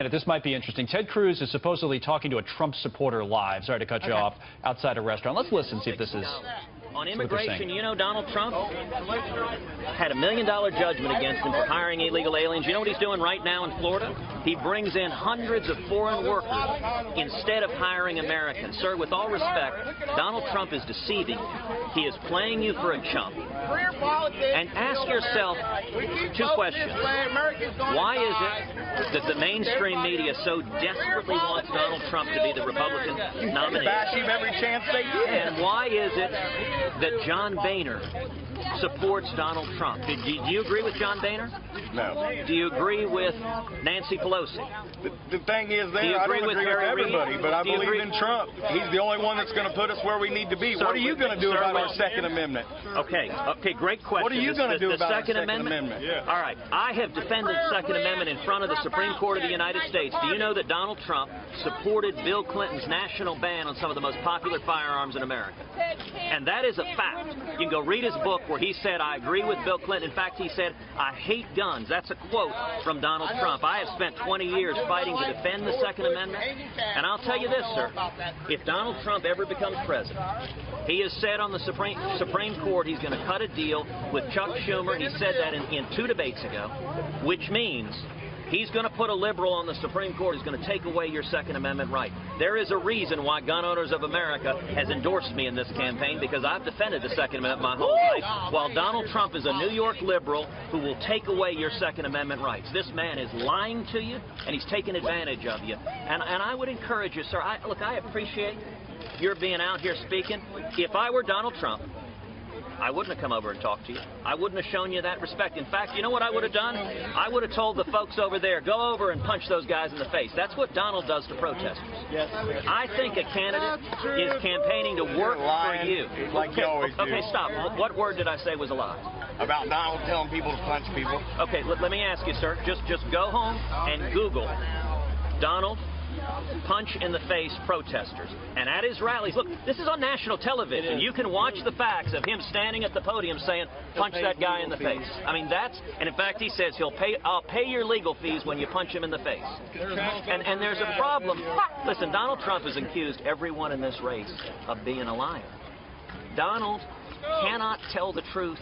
And this might be interesting. Ted Cruz is supposedly talking to a Trump supporter live. Sorry to cut you off. Outside a restaurant. Let's listen, see if this is on immigration. You know, Donald Trump had $1 million judgment against him for hiring illegal aliens. You know what he's doing right now in Florida? He brings in hundreds of foreign workers instead of hiring Americans. Sir, with all respect, Donald Trump is deceiving you. He is playing you for a chump. And ask yourself two questions. Why is it that the mainstream media so desperately wants Donald Trump to be the Republican nominee? Bash him every chance they get. And why is it that John Boehner supports Donald Trump? Do you agree with John Boehner? No. Do you agree with Nancy Pelosi? The thing is, I don't agree with everybody, but I believe in Trump. He's the only one that's going to put us where we need to be. What are you going to do about our Second Amendment? Okay, great question. What are you going to do about our Second Amendment? Yeah. All right, I have defended the Second Amendment in front of the Supreme Court of the United States. Do you know that Donald Trump supported Bill Clinton's national ban on some of the most popular firearms in America? And that is a fact. You can go read his book where he said, I agree with Bill Clinton. In fact, he said, I hate guns. That's a quote from Donald Trump. I have spent 20 years fighting to defend the Second Amendment. And I'll tell you this, sir. If Donald Trump ever becomes president, he has said on the Supreme Court he's going to cut a deal with Chuck Schumer. He said that in 2 debates ago, which means he's going to put a liberal on the Supreme Court who's going to take away your Second Amendment right. There is a reason why Gun Owners of America has endorsed me in this campaign, because I've defended the Second Amendment my whole life, while Donald Trump is a New York liberal who will take away your Second Amendment rights. This man is lying to you, and he's taking advantage of you. And I would encourage you, sir, look, I appreciate your being out here speaking. If I were Donald Trump, I wouldn't have come over and talked to you. I wouldn't have shown you that respect. In fact, you know what I would have done? I would have told the folks over there, go over and punch those guys in the face. That's what Donald does to protesters. Yes. I think a candidate is campaigning to work for you. Like you always do. Okay, stop. What word did I say was a lie? About Donald telling people to punch people. Okay, let me ask you, sir. Just go home and Google Donald punch in the face protesters. And at his rallies, look, this is on national television. You can watch the facts of him standing at the podium saying, punch that guy in the face. I mean, and in fact, he says I'll pay your legal fees when you punch him in the face. And there's a problem. Listen, Donald Trump has accused everyone in this race of being a liar. Donald cannot tell the truth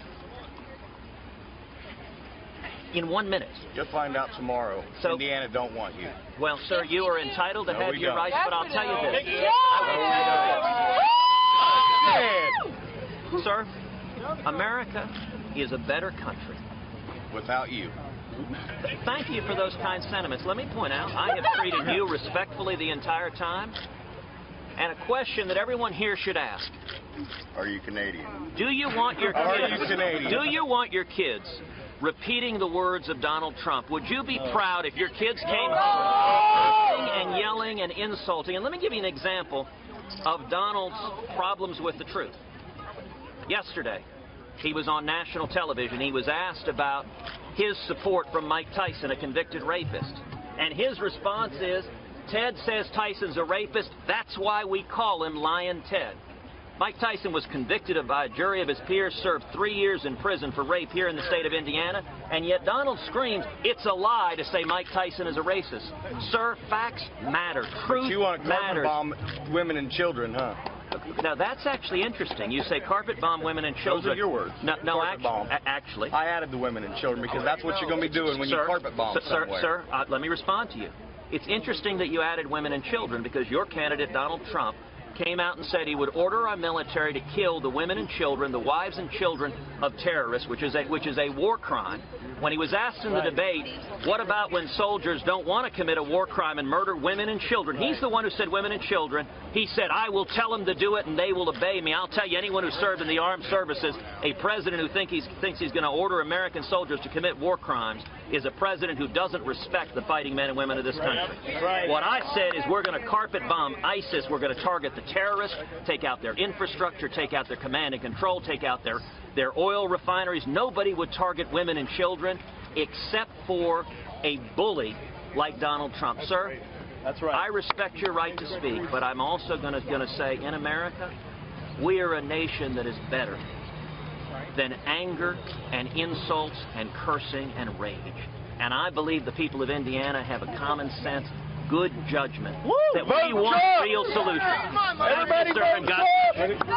in 1 minute. You'll find out tomorrow. So, Indiana don't want you. Well, sir, you are entitled to have your rights, but I'll tell you this. Sir, America is a better country without you. Thank you for those kind sentiments. Let me point out, I have treated you respectfully the entire time. And a question that everyone here should ask. Are you Canadian? Do you want your kids? Are you Canadian? Do you want your kids repeating the words of Donald Trump? Would you be proud if your kids came home cursing and yelling and insulting? And let me give you an example of Donald's problems with the truth. Yesterday, he was on national television. He was asked about his support from Mike Tyson, a convicted rapist. And his response is, Ted says Tyson's a rapist. That's why we call him Lion Ted. Mike Tyson was convicted by a jury of his peers, served 3 years in prison for rape here in the state of Indiana, and yet Donald screams, it's a lie to say Mike Tyson is a racist. Sir, facts matter. Truth matters. You want to carpet bomb women and children, huh? Now, that's actually interesting. You say carpet bomb women and children. Those are your words. No, actually. I added the women and children because that's what you're going to be doing when you carpet bomb somewhere. Sir, let me respond to you. It's interesting that you added women and children because your candidate, Donald Trump, came out and said he would order our military to kill the women and children, the wives and children of terrorists, which is a war crime. When he was asked in the debate, what about when soldiers don't want to commit a war crime and murder women and children? He's the one who said women and children. He said, I will tell them to do it and they will obey me. I'll tell you, anyone who served in the armed services, a president who thinks he's going to order American soldiers to commit war crimes is a president who doesn't respect the fighting men and women of this country. What I said is we're going to carpet bomb ISIS. We're going to target the terrorists, take out their infrastructure, take out their command and control, take out their oil refineries. Nobody would target women and children except for a bully like Donald Trump. Sir, that's right. I respect your right to speak, but I'm also going to say in America, we are a nation that is better than anger and insults and cursing and rage. And I believe the people of Indiana have a common sense, good judgment Woo! that we want Trump! real solutions.